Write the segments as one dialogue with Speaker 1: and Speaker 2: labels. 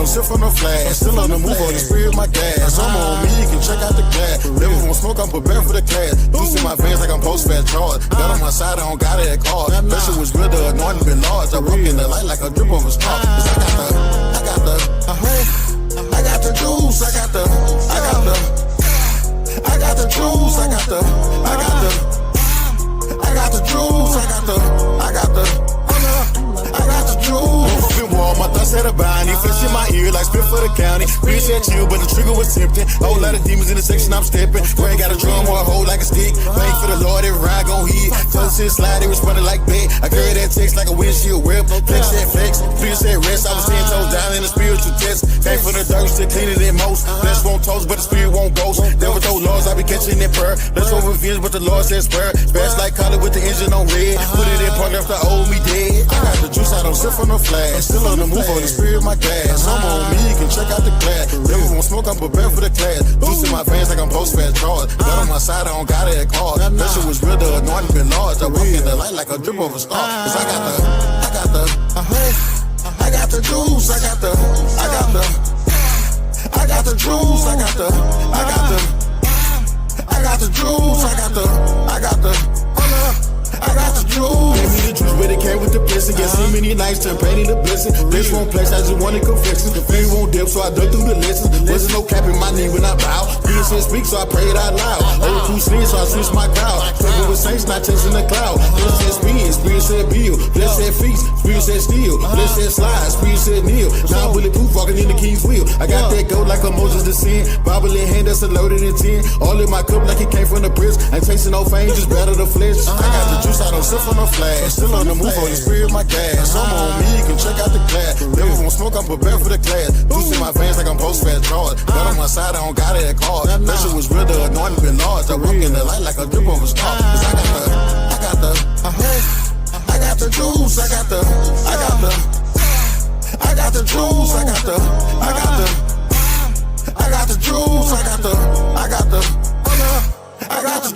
Speaker 1: don't sip from the flash. Still on the move, on the spirit, my gas. I'm on me, you can check out the glass. Never won't smoke, I'm prepared for the class. Juice in my veins like I'm post-fat charge. Got on my side, I don't got it at card. Pressure was real, the anointing been large. I rock in the light like a drip of a star. Cause I got the juice, I got the juice, I got the juice, I got the juice, I got the juice. My thoughts had a bind, he flesh in my ear like spit for the county. Bitch said chill, but the trigger was tempting. Whole lot of demons in the section, I'm stepping. Brain got a drum or a hole like a stick. Thank for the Lord, every ride gon' hit. Tell us shit slide, it was running like bait. I carry that text like a windshield whip. Flex said flex, fear said rest. I was 10 toes down in the spiritual test. Came from the dirt, still cleaner than most. Flesh won't toast, but the spirit won't ghost. Devil told laws, I be catching that prayer. Let's over revenge, but the Lord says prayer. Bash like collar with the engine on red. Put it in park after old me dead. I got the juice, I don't sip from the flash. Still on the move, on the spirit, my gas. I'm on me, you can check out the glass. Never won't smoke, I'm prepared for the class. Juice in my veins like I'm post-fat charge. Got on my side, I don't got it at card. Pressure was real, the anointing been large. I walk in the light like a drip of a star. Cause I got the juice, I got the juice, I got the juice, I got the juice. Gave me the juice, but it came with the blessing. Get so many nights, turn pain into blessing. This won't place, I just wanted confessions. The pain won't dip, so I dug through the lessons. Wasn't no cap in my knee when I bow. Feelings said speak, so I prayed out loud. Old too slim, so I switched my crowd. Talking with saints, not chasing the cloud. Blessed said spin, spirit said build. Blessed said feast, spirit said steal. Blessed said slide, spirit said kneel. Now I'm bulletproof, walking in the king's wheel. I got that gold like a Moses to sin. Bible in hand, that's a loaded in 10. All in my cup like it came from the prison. Ain't chasing no fame, just battle the flesh. I got the juice, I don't sip from the flash. Still on the move, on the spirit, my gas. I'm on me, you can check out the glass. Never won't smoke, I'm prepared for the class. Juice in my veins like I'm post-fat charge. Got on my side, I don't got it at card. Pressure was real, the anointing been large. I walk in the light like a drip of a star. Cause I got the juice, I got the juice, I got the juice, I got the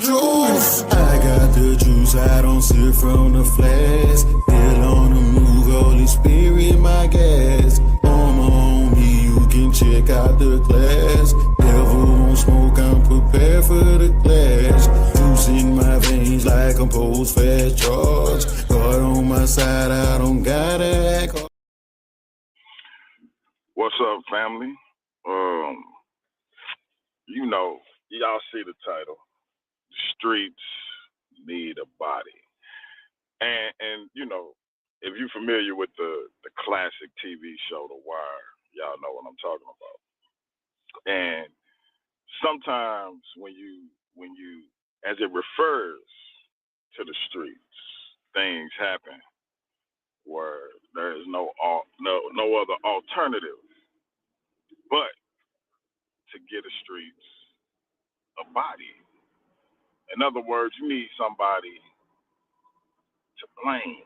Speaker 1: juice. I got the juice, I don't sip from the flask. Still on the move, Holy Spirit, my gas. On me, you can check out the class. Devil won't smoke, I'm prepared for the clash. Juice in my veins like I'm post-fat charge. God on my side, I don't got it.
Speaker 2: What's up, family? Y'all see the title. Streets need a body. And if you're familiar with the classic TV show The Wire, y'all know what I'm talking about. And sometimes when you as it refers to the streets, things happen where there is no other alternative but to get the streets a body. In other words, you need somebody to blame.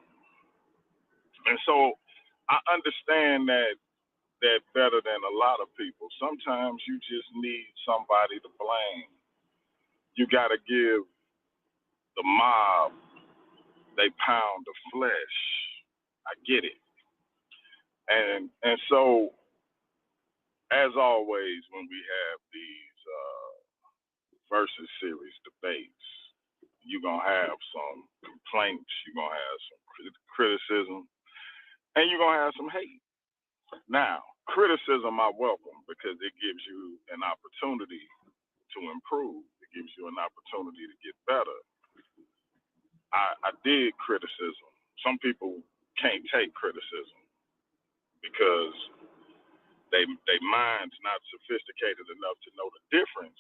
Speaker 2: And so I understand that better than a lot of people. Sometimes you just need somebody to blame. You got to give the mob they pound of flesh. I get it. And so, as always, when we have these versus series debates, you're going to have some complaints, you're going to have some criticism, and you're going to have some hate. Now, criticism I welcome because it gives you an opportunity to improve. It gives you an opportunity to get better. I dig criticism. Some people can't take criticism because they mind's not sophisticated enough to know the difference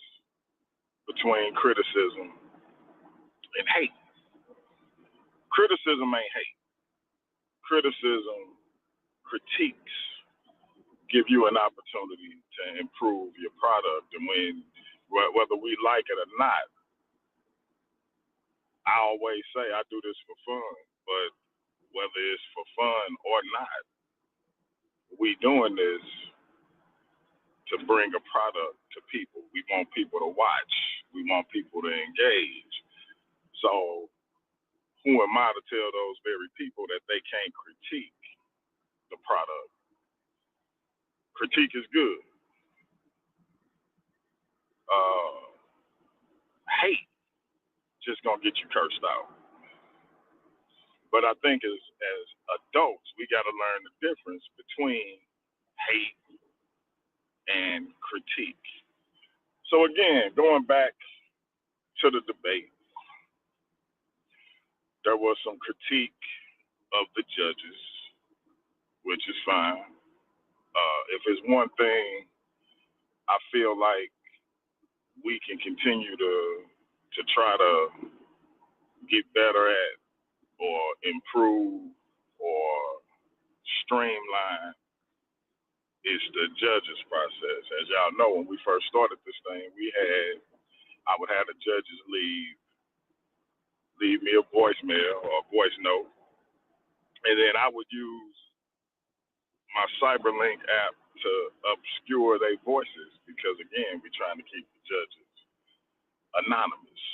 Speaker 2: between criticism and hate. Criticism ain't hate. Criticism critiques give you an opportunity to improve your product. And whether we like it or not, I always say I do this for fun, but whether it's for fun or not, we doing this to bring a product to people. We want people to watch. We want people to engage. So who am I to tell those very people that they can't critique the product? critique is good. Hate just gonna get you cursed out. But I think as adults, we got to learn the difference between hate and critique. So again, going back to the debate, there was some critique of the judges, which is fine. If it's one thing I feel like we can continue to try to get better at or improve or streamline is the judges process. As y'all know, when we first started this thing, I would have the judges leave me a voicemail or a voice note, and then I would use my CyberLink app to obscure their voices because, again, we're trying to keep the judges anonymous.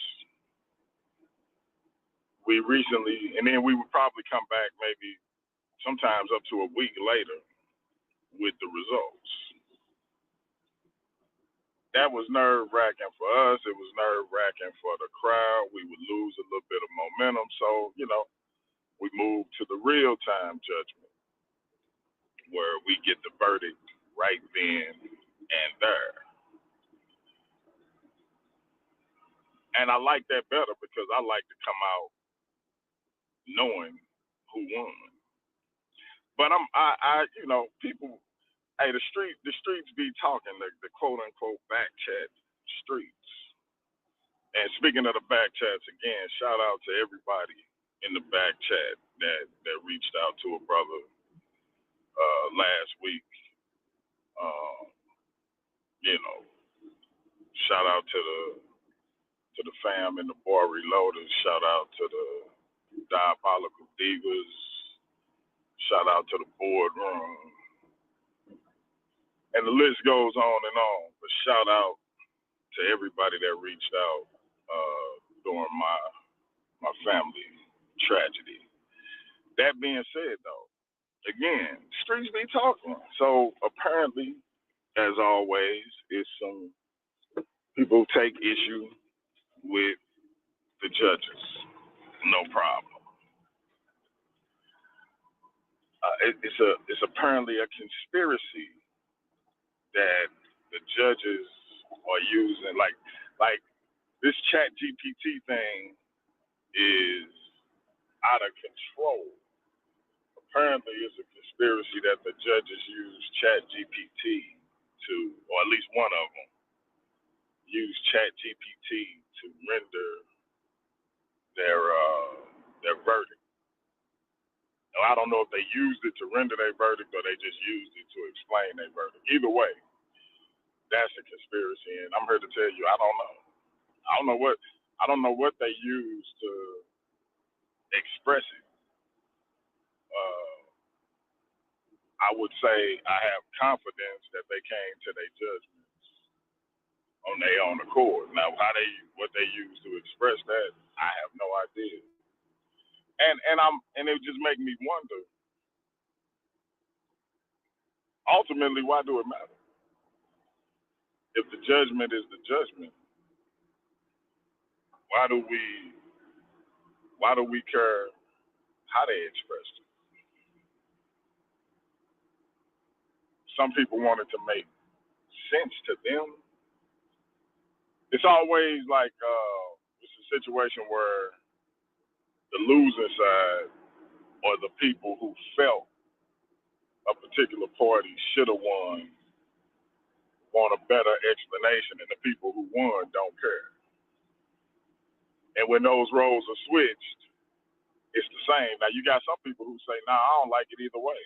Speaker 2: We recently, and then we would probably come back maybe sometimes up to a week later with the results. That was nerve-wracking for us. It was nerve-wracking for the crowd. We would lose a little bit of momentum. So, we moved to the real-time judgment where we get the verdict right then and there. And I like that better because I like to come out knowing who won. But people, hey, the streets be talking, the quote unquote back chat streets. And speaking of the back chats again, shout out to everybody in the back chat that reached out to a brother last week. Shout out to the fam in the bar reloaders. Shout out to the Diabolical Divas. Shout out to the boardroom. And the list goes on and on. But shout out to everybody that reached out during my family tragedy. That being said, though, again, streets be talking. So apparently, as always, it's some people take issue with the judges. No problem. It's apparently a conspiracy that the judges are using, like this Chat GPT thing is out of control. Apparently, it's a conspiracy that the judges use Chat GPT to, or at least one of them, use Chat GPT to render their verdict. Now, I don't know if they used it to render their verdict or they just used it to explain their verdict. Either way, that's a conspiracy, and I'm here to tell you, I don't know. I don't know what they use to express it. I would say I have confidence that they came to their judgments on their own accord. Now, what they use to express that, I have no idea. And it just make me wonder. Ultimately, why do it matter? If the judgment is the judgment, why do we care how they express it? Some people want it to make sense to them. It's always like it's a situation where the losing side or the people who felt a particular party should have won want a better explanation, and the people who won don't care. And when those roles are switched, it's the same. Now, you got some people who say, nah, I don't like it either way.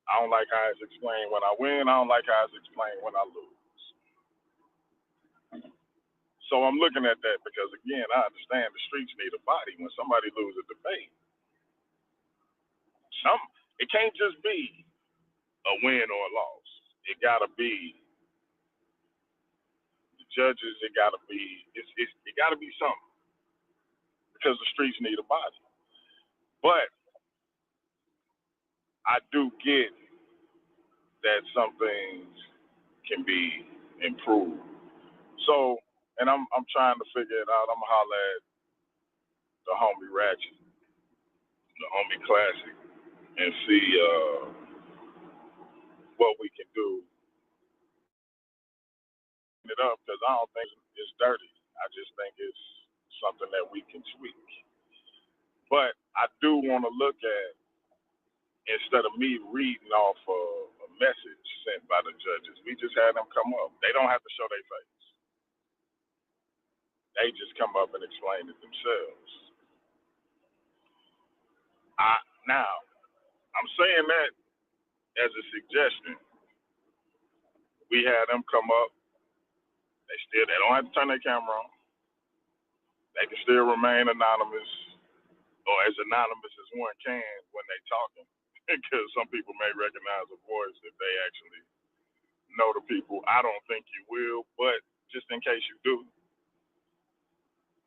Speaker 2: I don't like how it's explained when I win. I don't like how it's explained when I lose. So I'm looking at that because, again, I understand the streets need a body when somebody loses a debate. It can't just be a win or a loss. It got to be the judges. It got to be something because the streets need a body. But I do get that some things can be improved. So, and I'm trying to figure it out. I'm gonna holler at the homie Ratchet, the homie Classic, and see what we can do. It up because I don't think it's dirty. I just think it's something that we can tweak. But I do want to look at, instead of me reading off a message sent by the judges, we just had them come up. They don't have to show their face. They just come up and explain it themselves. Now, I'm saying that as a suggestion. We had them come up. They don't have to turn their camera on. They can still remain anonymous, or as anonymous as one can when they talking, because some people may recognize a voice if they actually know the people. I don't think you will, but just in case you do.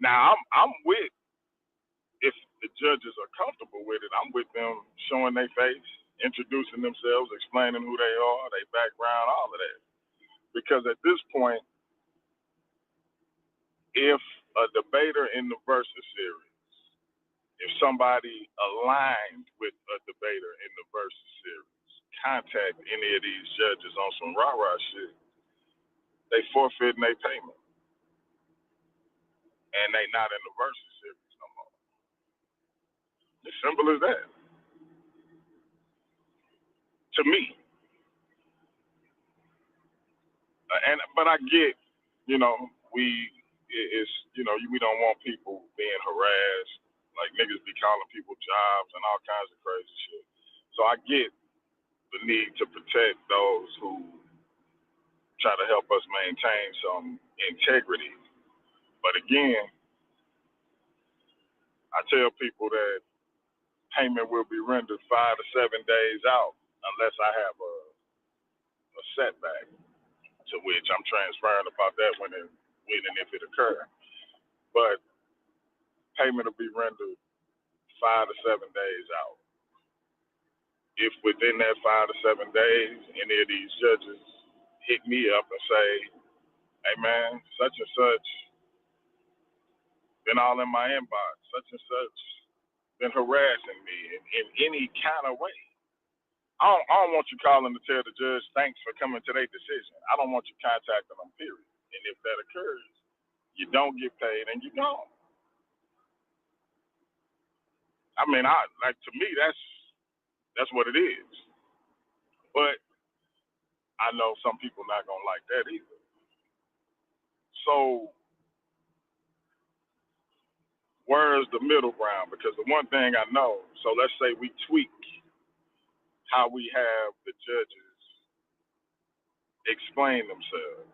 Speaker 2: Now I'm with, if the judges are comfortable with it, I'm with them showing their face, introducing themselves, explaining who they are, their background, all of that. Because at this point, if a debater in the Versus series, if somebody aligned with a debater in the Versus series contact any of these judges on some rah-rah shit, they forfeiting their payment. And they not in the Versus series no more. As simple as that. To me. But I get, we don't want people being harassed, like niggas be calling people jobs and all kinds of crazy shit. So I get the need to protect those who try to help us maintain some integrity. But again, I tell people that payment will be rendered 5 to 7 days out unless I have a setback, to which I'm transparent about that when and if it occurs. But payment will be rendered 5 to 7 days out. If within that 5 to 7 days, any of these judges hit me up and say, hey man, such and such been all in my inbox, such and such been harassing me in any kind of way. I don't want you calling to tell the judge thanks for coming to their decision. I don't want you contacting them, period. And if that occurs, you don't get paid and you don't. I mean, to me, that's what it is. But I know some people not gonna like that either. So where's the middle ground? Because the one thing I know, so let's say we tweak how we have the judges explain themselves.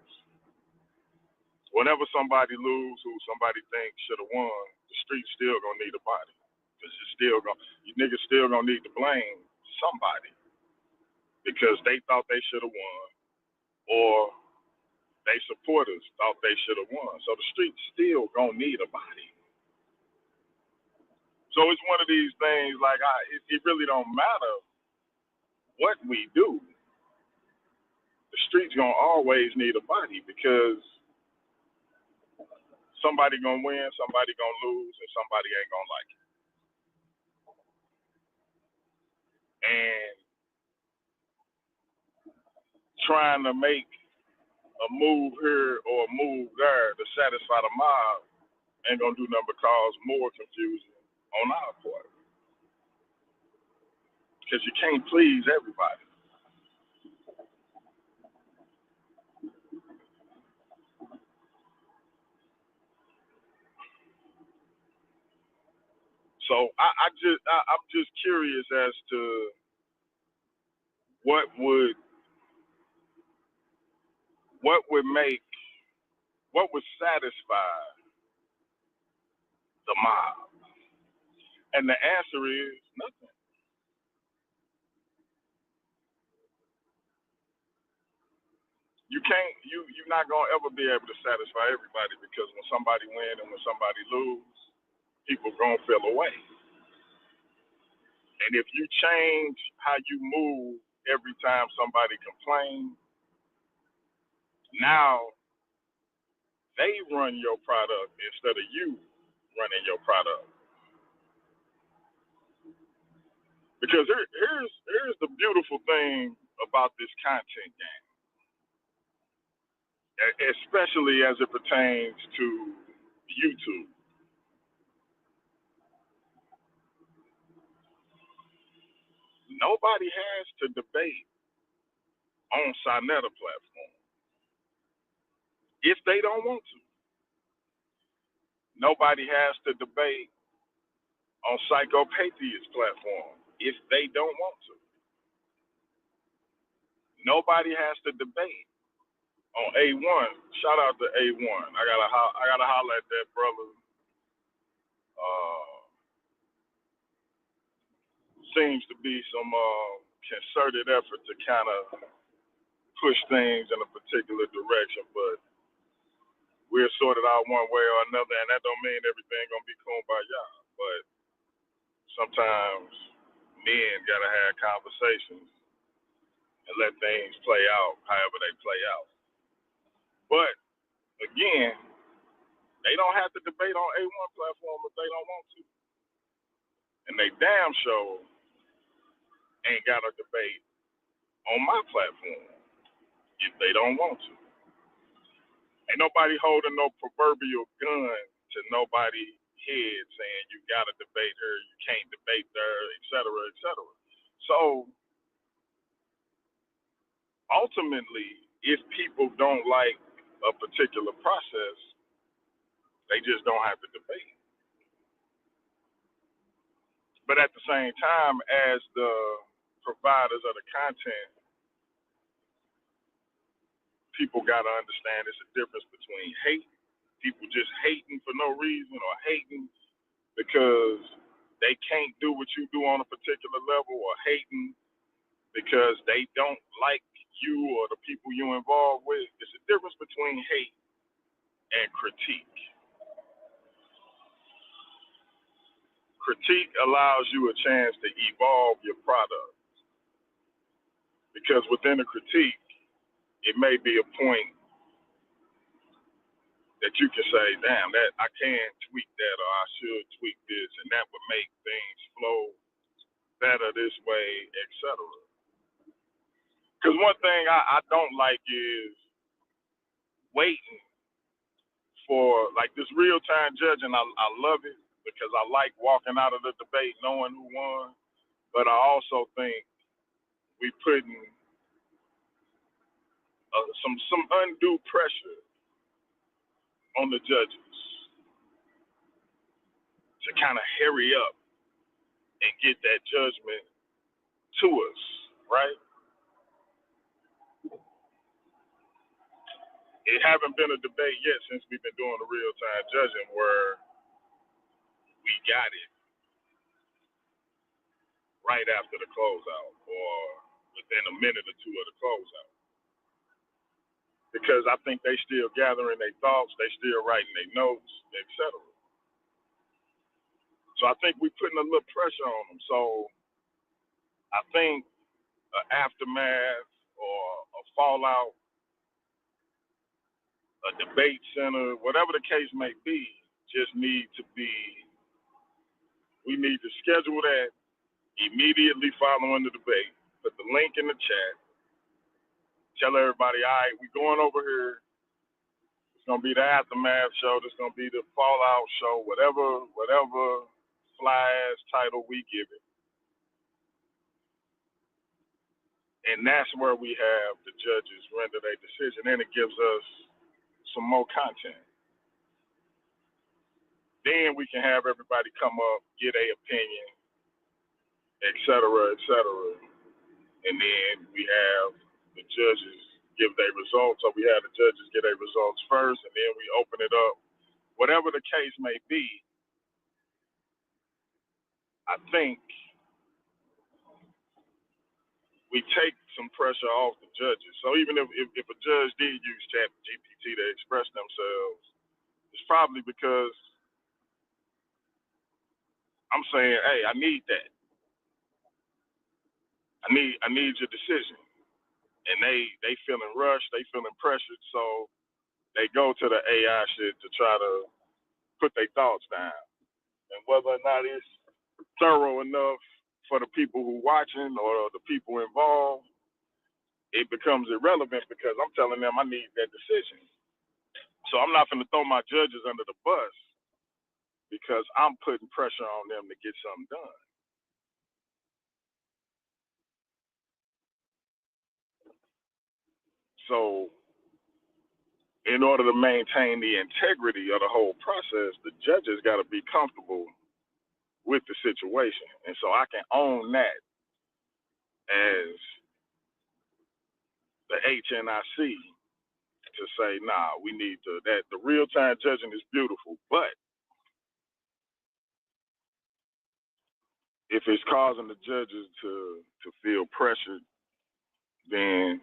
Speaker 2: Whenever somebody lose who somebody thinks should have won, the street's still gonna need a body. Because you niggas still gonna need to blame somebody because they thought they should have won, or they supporters thought they should have won. So the street's still gonna need a body. So it's one of these things, like, it really don't matter what we do. The street's gonna always need a body because somebody gonna win, somebody gonna lose, and somebody ain't gonna like it. And trying to make a move here or a move there to satisfy the mob ain't gonna do nothing but cause more confusion on our part. Because you can't please everybody. So I'm just curious as to what would satisfy the mob, and the answer is nothing. You're not gonna ever be able to satisfy everybody, because when somebody win and when somebody lose, people gonna feel away. And if you change how you move every time somebody complains, now they run your product instead of you running your product. Because here's the beautiful thing about this content game, especially as it pertains to YouTube. Nobody has to debate on Sonetta platform if they don't want to. Nobody has to debate on Psychopathia platform if they don't want to. Nobody has to debate on A1. Shout out to A1. I gotta holler at that brother. Seems to be some concerted effort to kind of push things in a particular direction, but we're sorted out one way or another, and that don't mean everything gonna be kumbaya. But sometimes men gotta have conversations and let things play out however they play out. But again, they don't have to debate on A1 platform if they don't want to, and they damn sure ain't got a debate on my platform if they don't want to. Ain't nobody holding no proverbial gun to nobody's head saying you gotta debate her, you can't debate her, et cetera, et cetera. So ultimately, if people don't like a particular process, they just don't have to debate. But at the same time, as the providers of the content, people got to understand it's a difference between hate, people just hating for no reason, or hating because they can't do what you do on a particular level, or hating because they don't like you or the people you involved with. It's a difference between hate and critique. Critique allows you a chance to evolve your product, because within a critique, it may be a point that you can say, damn, that I can tweak that, or I should tweak this, and that would make things flow better this way, etc. Because one thing I don't like is waiting for, like, this real-time judging. I love it because I like walking out of the debate knowing who won, but I also think we putting some undue pressure on the judges to kind of hurry up and get that judgment to us, right? It haven't been a debate yet since we've been doing the real-time judging where we got it right after the closeout or within a minute or two of the closeout. Because I think they still gathering their thoughts, they still writing their notes, etc. So I think we're putting a little pressure on them. So I think an aftermath or a fallout, a debate center, whatever the case may be, just need to be, we need to schedule that immediately following the debate. Put the link in the chat. Tell everybody, all right, we're going over here. It's going to be the aftermath show. It's going to be the fallout show, whatever fly-ass title we give it. And that's where we have the judges render their decision, and it gives us some more content. Then we can have everybody come up, get their opinion, et cetera, et cetera. And then we have the judges give their results, or we have the judges get their results first, and then we open it up. Whatever the case may be, I think we take some pressure off the judges. So even if a judge did use ChatGPT to express themselves, it's probably because I'm saying, hey, I need that. I need your decision. And they feeling rushed, they feeling pressured, so they go to the AI shit to try to put their thoughts down. And whether or not it's thorough enough for the people who watching or the people involved, it becomes irrelevant because I'm telling them I need that decision. So I'm not going to throw my judges under the bus because I'm putting pressure on them to get something done. So in order to maintain the integrity of the whole process, the judges got to be comfortable with the situation. And so I can own that as the HNIC to say, nah, we need to, that the real time judging is beautiful, but if it's causing the judges to feel pressured, then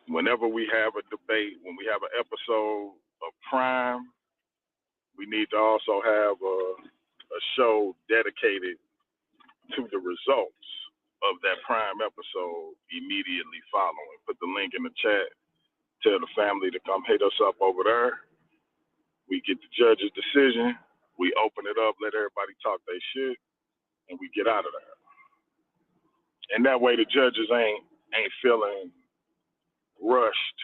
Speaker 2: whenever we have a debate, when we have an episode of Prime, we need to also have a show dedicated to the results of that Prime episode immediately following. Put the link in the chat. Tell the family to come hit us up over there. We get the judge's decision. We open it up, let everybody talk their shit, and we get out of there. And that way the judges ain't feeling rushed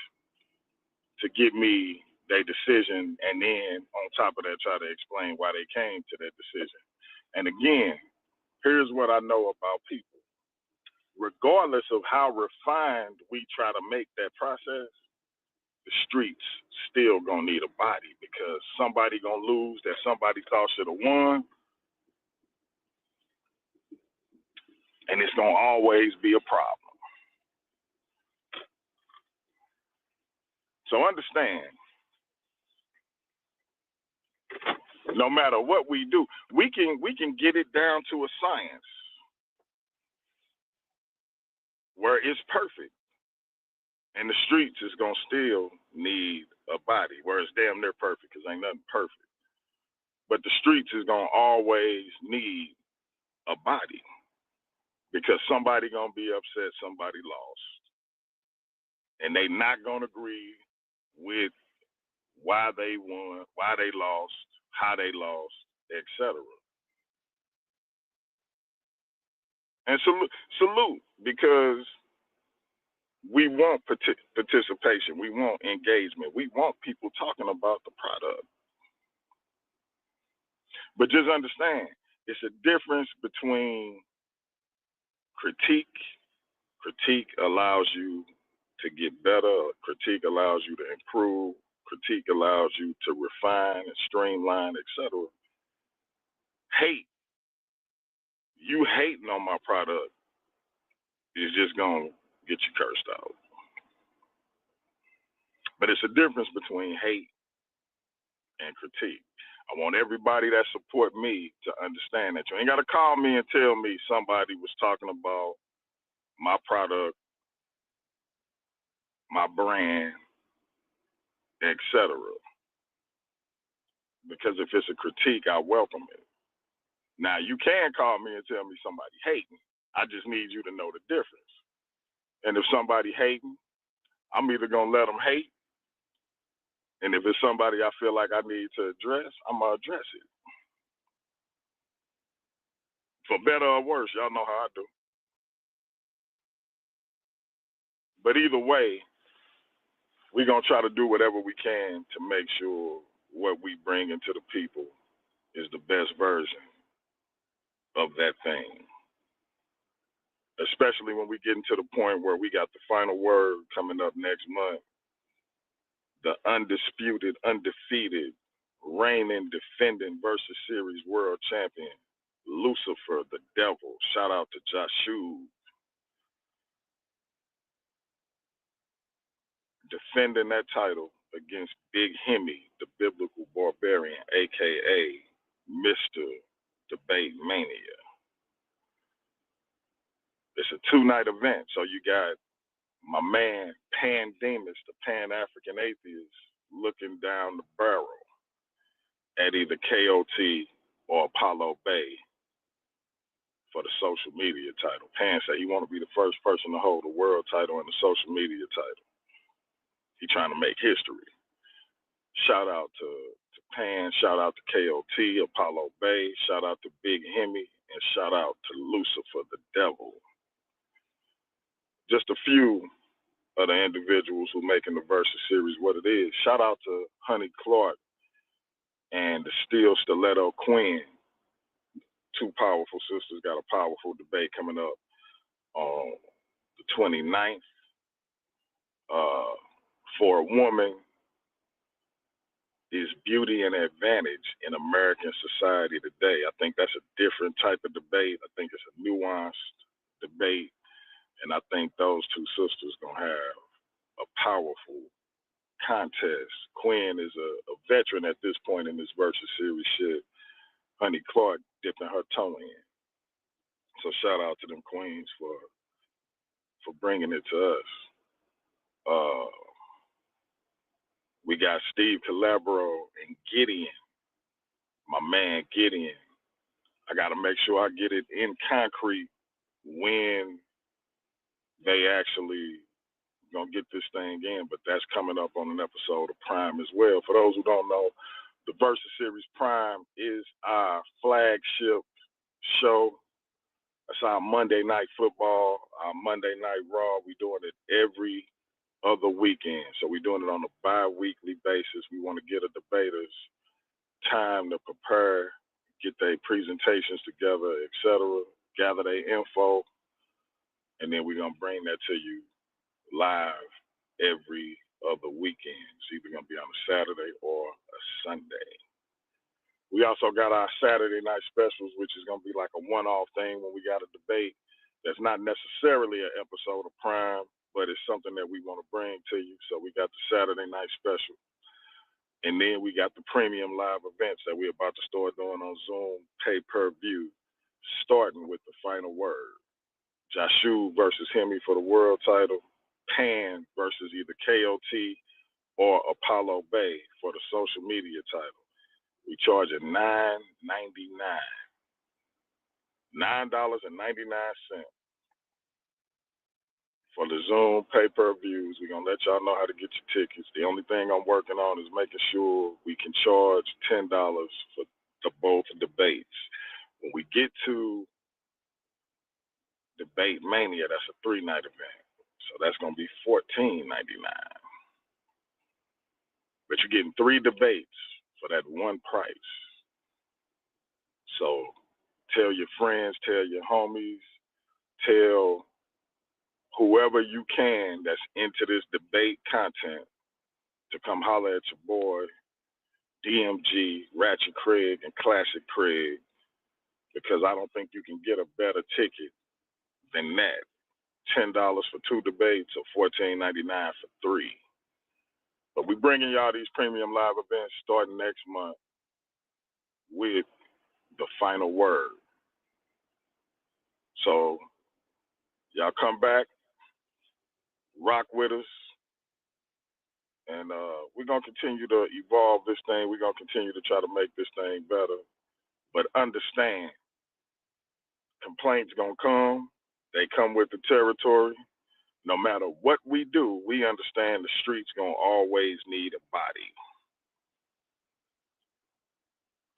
Speaker 2: to give me their decision and then on top of that try to explain why they came to that decision. And again, here's what I know about people. Regardless of how refined we try to make that process, the streets still gonna need a body because somebody gonna lose that somebody thought should have won, and it's gonna always be a problem. So understand, no matter what we do, we can get it down to a science where it's perfect, and the streets is gonna still need a body where it's damn near perfect because ain't nothing perfect. But the streets is gonna always need a body because somebody gonna be upset somebody lost, and they not gonna agree with why they won, why they lost, how they lost, etc. And salute because we want participation, we want engagement, we want people talking about the product. But just understand, it's a difference between critique. Critique allows you to get better. Critique allows you to improve. Critique allows you to refine and streamline, etc. Hate, you hating on my product is just gonna get you cursed out. But it's a difference between hate and critique. I want everybody that support me to understand that you ain't gotta call me and tell me somebody was talking about my product, my brand, etc. Because if it's a critique, I welcome it. Now you can call me and tell me somebody hating. I just need you to know the difference. And if somebody hating, I'm either gonna let them hate, and if it's somebody I feel like I need to address, I'm gonna address it. For better or worse, y'all know how I do. But either way, we're gonna try to do whatever we can to make sure what we bring into the people is the best version of that thing. Especially when we get into the point where we got the final word coming up next month. The undisputed, undefeated, reigning, defending versus series world champion, Lucifer the Devil. Shout out to Jashu. Defending that title against Big Hemi, the biblical barbarian, aka Mr. Debate Mania. It's a 2-night event, so you got my man Pandemus, the Pan-African atheist, looking down the barrel at either KOT or Apollo Bay for the social media title. Pan said he want to be the first person to hold the world title and the social media title. He trying to make history. Shout out to Pan, shout out to KOT, Apollo Bay, shout out to Big Hemi, and shout out to Lucifer the Devil. Just a few of the individuals who making the Versus series what it is. Shout out to Honey Clark and the Steel Stiletto Queen. Two powerful sisters got a powerful debate coming up on the 29th. For a woman, is beauty an advantage in American society today? I think that's a different type of debate. I think it's a nuanced debate. And I think those two sisters going to have a powerful contest. Quinn is a veteran at this point in this Versus series shit. Honey Clark dipping her toe in. So shout out to them queens for bringing it to us. We got Steve Calabro and Gideon, my man Gideon. I got to make sure I get it in concrete when they actually gonna get this thing in, but that's coming up on an episode of Prime as well. For those who don't know, the Versus Series Prime is our flagship show. That's our Monday Night Football, our Monday Night Raw. We're doing it every other weekend. So we're doing it on a bi-weekly basis. We want to get the debaters time to prepare, get their presentations together, etc., gather their info, and then we're going to bring that to you live every other weekend. It's either going to be on a Saturday or a Sunday. We also got our Saturday night specials, which is going to be like a one-off thing when we got a debate that's not necessarily an episode of Prime, but it's something that we want to bring to you. So we got the Saturday night special. And then we got the premium live events that we're about to start doing on Zoom, pay-per-view, starting with the final word. Jashu versus Hemi for the world title. Pan versus either KOT or Apollo Bay for the social media title. We charge at $9.99. $9.99. For the Zoom pay-per-views, we're going to let y'all know how to get your tickets. The only thing I'm working on is making sure we can charge $10 for both debates. When we get to Debate Mania, that's a 3-night event. So that's going to be $14.99. But you're getting 3 debates for that one price. So tell your friends, tell your homies, tell whoever you can that's into this debate content to come holler at your boy, DMG, Ratchet Craig, and Classic Craig, because I don't think you can get a better ticket than that. $10 for 2 debates or $14.99 for 3. But we're bringing y'all these premium live events starting next month with the final word. So y'all come back, rock with us, and we're going to continue to evolve this thing. We're going to continue to try to make this thing better. But understand, complaints going to come. They come with the territory. No matter what we do, we understand the streets going to always need a body.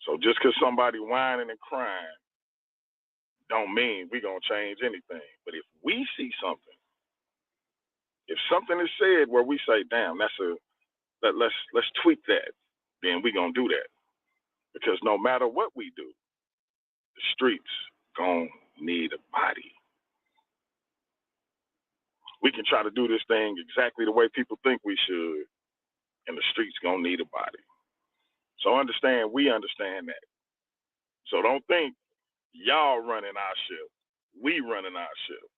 Speaker 2: So just because somebody whining and crying don't mean we're going to change anything. But if we see something, if something is said where we say, damn, let's tweak that, then we're going to do that. Because no matter what we do, the streets going to need a body. We can try to do this thing exactly the way people think we should, and the streets going to need a body. So understand, we understand that. So don't think y'all running our ship. We running our ship.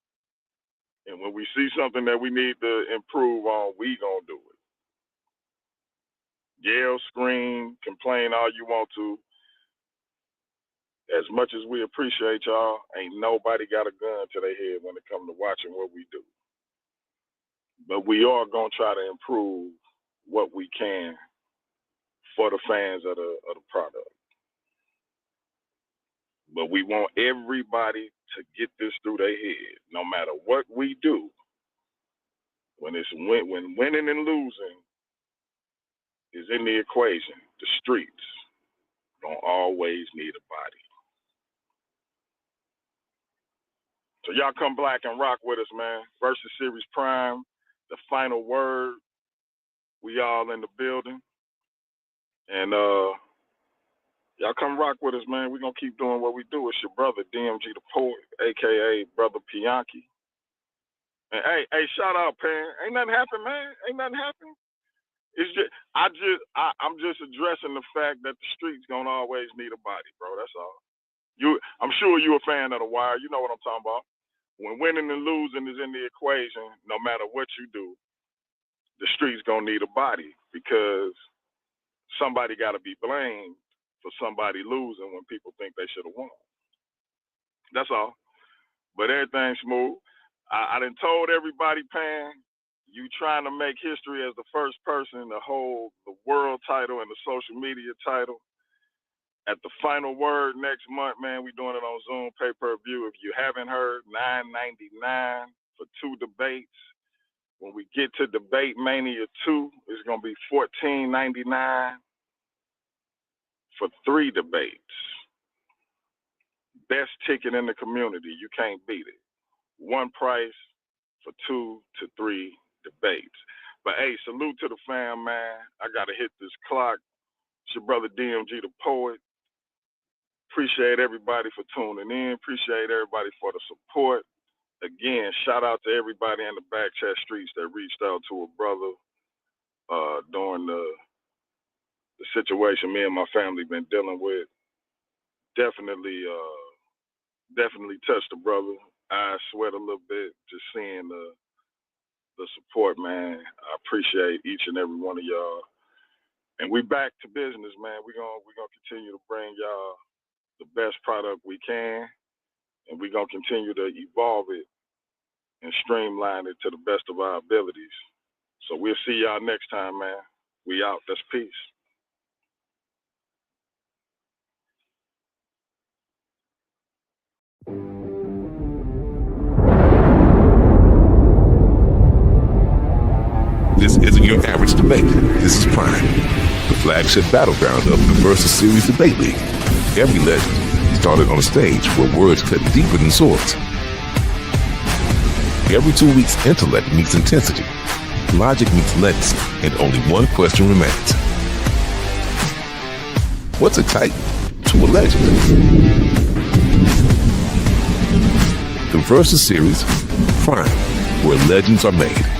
Speaker 2: And when we see something that we need to improve on, we going to do it. Yell, scream, complain all you want to. As much as we appreciate y'all, ain't nobody got a gun to their head when it comes to watching what we do. But we are going to try to improve what we can for the fans of the product. But we want everybody to get this through their head. No matter what we do, when winning and losing is in the equation, the streets gonna always need a body. So y'all come black and rock with us, man. Versus Series Prime, the final word. We all in the building. And y'all come rock with us, man. We're gonna keep doing what we do. It's your brother, DMG the Poet, aka Brother Pianki. And hey, shout out, Pan. Ain't nothing happened, man. Ain't nothing happened. It's just I'm just addressing the fact that the streets gonna always need a body, bro. That's all. I'm sure you a fan of The Wire. You know what I'm talking about. When winning and losing is in the equation, no matter what you do, the streets gonna need a body because somebody gotta be blamed for somebody losing when people think they should have won. That's all. But everything's smooth. I done told everybody, Pan, you trying to make history as the first person to hold the world title and the social media title. At the final word next month, man, we doing it on Zoom pay-per-view. If you haven't heard, $9.99 for 2 debates. When we get to Debate Mania 2, it's gonna be $14.99 for 3 debates. Best ticket in the community. You can't beat it. One price for 2 to 3 debates. But hey, salute to the fam, man. I gotta hit this clock. It's your brother DMG the Poet. Appreciate everybody for tuning in. Appreciate everybody for the support. Again, shout out to everybody in the back chat streets that reached out to a brother during the situation me and my family been dealing with. Definitely touched the brother. I sweat a little bit just seeing the support, man. I appreciate each and every one of y'all. And we back to business, man. We're gonna continue to bring y'all the best product we can, and we're gonna continue to evolve it and streamline it to the best of our abilities. So we'll see y'all next time, man. We out. That's peace.
Speaker 3: This isn't your average debate. This is Prime, the flagship battleground of the Versus Series Debate League. Every legend started on a stage where words cut deeper than swords. Every 2 weeks, intellect meets intensity, logic meets legacy, and only one question remains. What's a titan to a legend? The Versus Series, Prime, where legends are made.